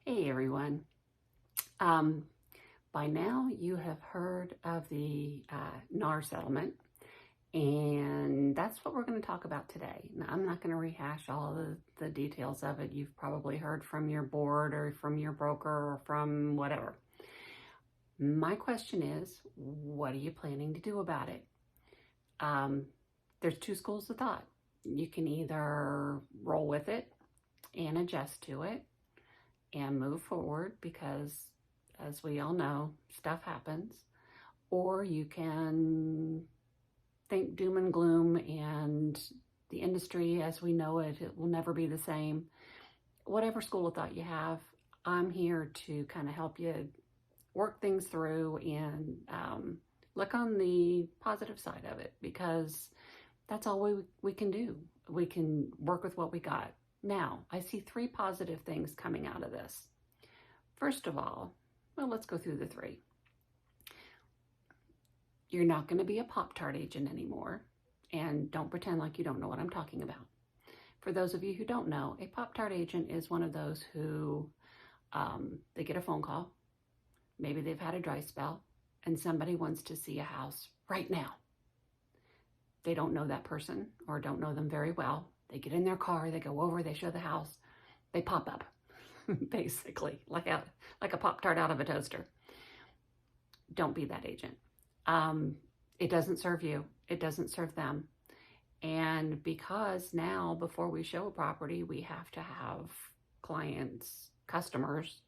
Hey everyone. Um, by now you have heard of the NAR settlement, and that's what we're going to talk about today. Now, I'm not going to rehash all of the details of it. You've probably heard from your board or from your broker or from whatever. My question is, what are you planning to do about it? There's two schools of thought. You can either roll with it and adjust to it and move forward because, as we all know, stuff happens, or you can think doom and gloom and the industry as we know it will never be the same. Whatever school of thought you have, I'm here to kind of help you work things through and look on the positive side of it, because that's all we can do. We can work with what we got. Now, I see three positive things coming out of this. First of all, well, let's go through the three. You're not going to be a Pop-Tart agent anymore, and don't pretend like you don't know what I'm talking about. For those of you who don't know, a Pop-Tart agent is one of those who they get a phone call, maybe they've had a dry spell, and somebody wants to see a house right now. They don't know that person or don't know them very well. They get in their car, they go over, they show the house, they pop up, basically, like a Pop-Tart out of a toaster. Don't be that agent. It doesn't serve you. It doesn't serve them. And because now, before we show a property, we have to have clients, customers,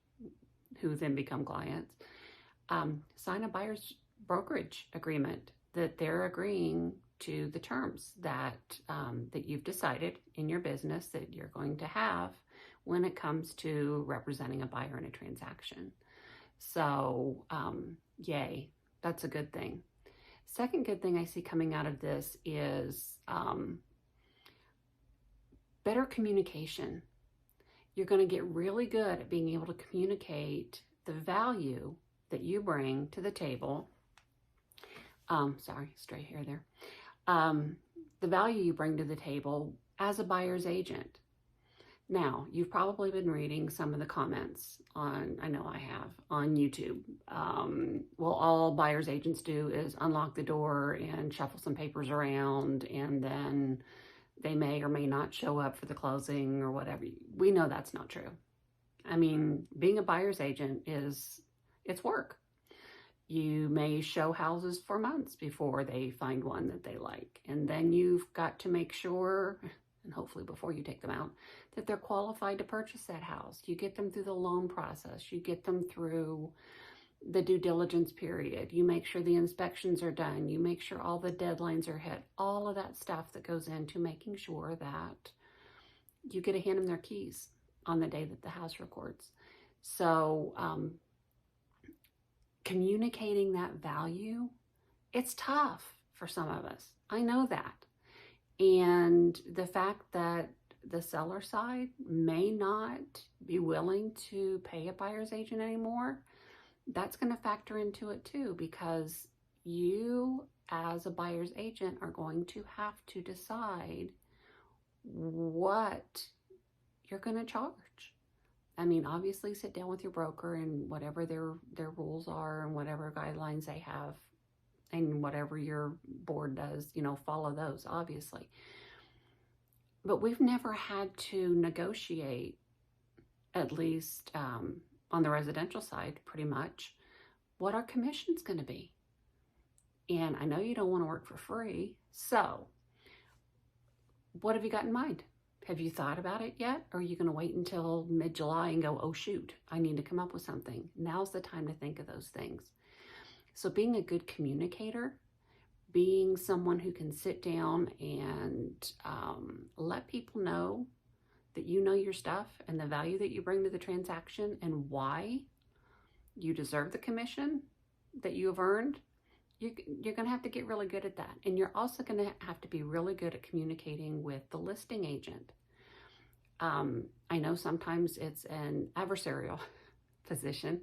who then become clients, sign a buyer's brokerage agreement that they're agreeing to the terms that that you've decided in your business that you're going to have when it comes to representing a buyer in a transaction. So, yay, that's a good thing. Second good thing I see coming out of this is better communication. You're going to get really good at being able to communicate the value that you bring to the table. Sorry, stray hair there. The value you bring to the table as a buyer's agent. Now, you've probably been reading some of the comments on, I know I have, on YouTube. Well, all buyer's agents do is unlock the door and shuffle some papers around, and then they may or may not show up for the closing or whatever. We know that's not true. I mean, being a buyer's agent it's work. You may show houses for months before they find one that they like. And then you've got to make sure, and hopefully before you take them out, that they're qualified to purchase that house. You get them through the loan process. You get them through the due diligence period. You make sure the inspections are done. You make sure all the deadlines are hit. All of that stuff that goes into making sure that you get to hand them their keys on the day that the house records. So, communicating that value, it's tough for some of us. I know that. And the fact that the seller side may not be willing to pay a buyer's agent anymore, that's going to factor into it too, because you as a buyer's agent are going to have to decide what you're going to charge. I mean, obviously sit down with your broker and whatever their rules are and whatever guidelines they have and whatever your board does, follow those, obviously. But we've never had to negotiate, at least on the residential side, pretty much, what our commission's going to be. And I know you don't want to work for free. So what have you got in mind? Have you thought about it yet? Or are you going to wait until mid-July and go, oh shoot, I need to come up with something? Now's the time to think of those things. So being a good communicator, being someone who can sit down and let people know that you know your stuff and the value that you bring to the transaction and why you deserve the commission that you have earned, you're going to have to get really good at that. And you're also going to have to be really good at communicating with the listing agent. I know sometimes it's an adversarial position.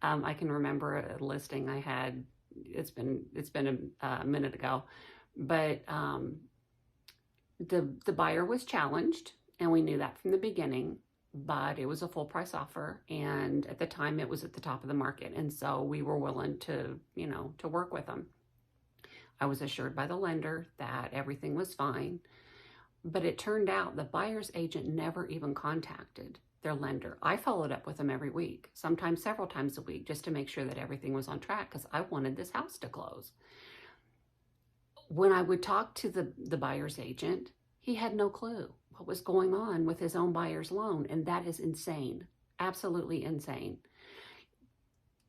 I can remember a listing I had, it's been a minute ago, but the buyer was challenged, and we knew that from the beginning. but it was a full price offer. And at the time it was at the top of the market. And so we were willing to, to work with them. I was assured by the lender that everything was fine, but it turned out the buyer's agent never even contacted their lender. I followed up with them every week, sometimes several times a week, just to make sure that everything was on track because I wanted this house to close. When I would talk to the buyer's agent, he had no clue what was going on with his own buyer's loan, and that is insane, absolutely insane.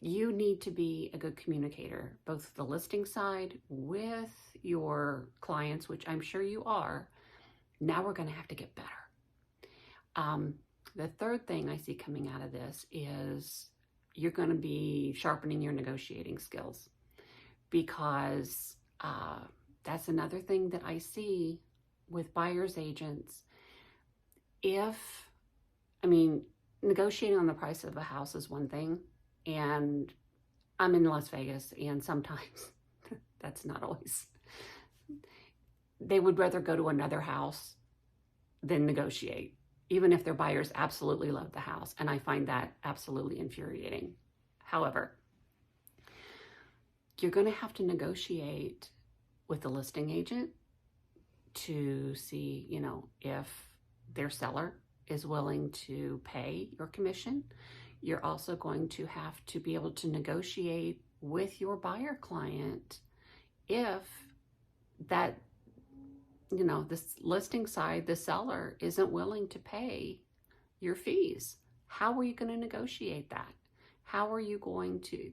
You need to be a good communicator, both the listing side with your clients, which I'm sure you are. Now we're going to have to get better. The third thing I see coming out of this is you're going to be sharpening your negotiating skills, because that's another thing that I see with buyer's agents. Negotiating on the price of a house is one thing, and I'm in Las Vegas, and sometimes that's not always. They would rather go to another house than negotiate, even if their buyers absolutely love the house, and I find that absolutely infuriating. However, you're going to have to negotiate with the listing agent to see, if their seller is willing to pay your commission. You're also going to have to be able to negotiate with your buyer client if that, this listing side, the seller isn't willing to pay your fees. How are you going to negotiate that? How are you going to,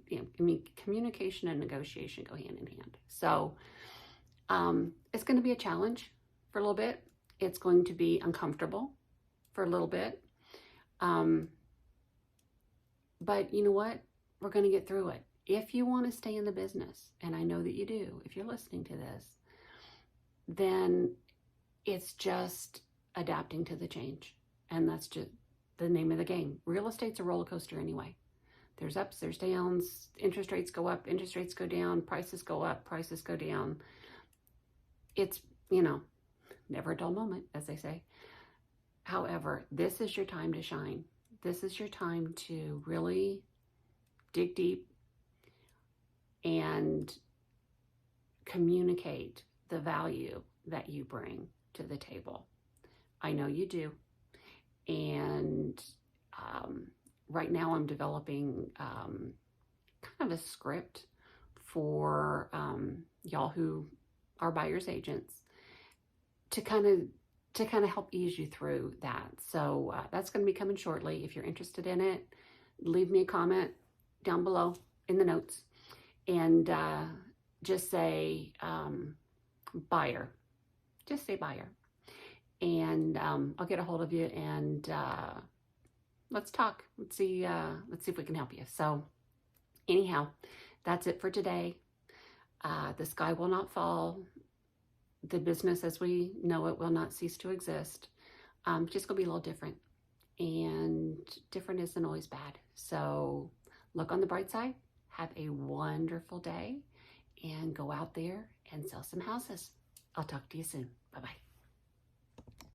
communication and negotiation go hand in hand. So it's going to be a challenge for a little bit. It's going to be uncomfortable for a little bit. But you know what? We're going to get through it. If you want to stay in the business, and I know that you do, if you're listening to this, then it's just adapting to the change. And that's just the name of the game. Real estate's a roller coaster anyway. There's ups, there's downs, interest rates go up, interest rates go down, prices go up, prices go down. It's, never a dull moment, as they say. However, this is your time to shine. This is your time to really dig deep and communicate the value that you bring to the table. I know you do. And right now I'm developing kind of a script for y'all who are buyer's agents to kind of help ease you through that. So that's going to be coming shortly. If you're interested in it, leave me a comment down below in the notes, and just say buyer. Just say buyer, and I'll get a hold of you, and let's talk. Let's see if we can help you. So anyhow, that's it for today. The sky will not fall. The business as we know it will not cease to exist. Just gonna be a little different, and different isn't always bad. So look on the bright side, have a wonderful day, and go out there and sell some houses. I'll talk to you soon. Bye-bye.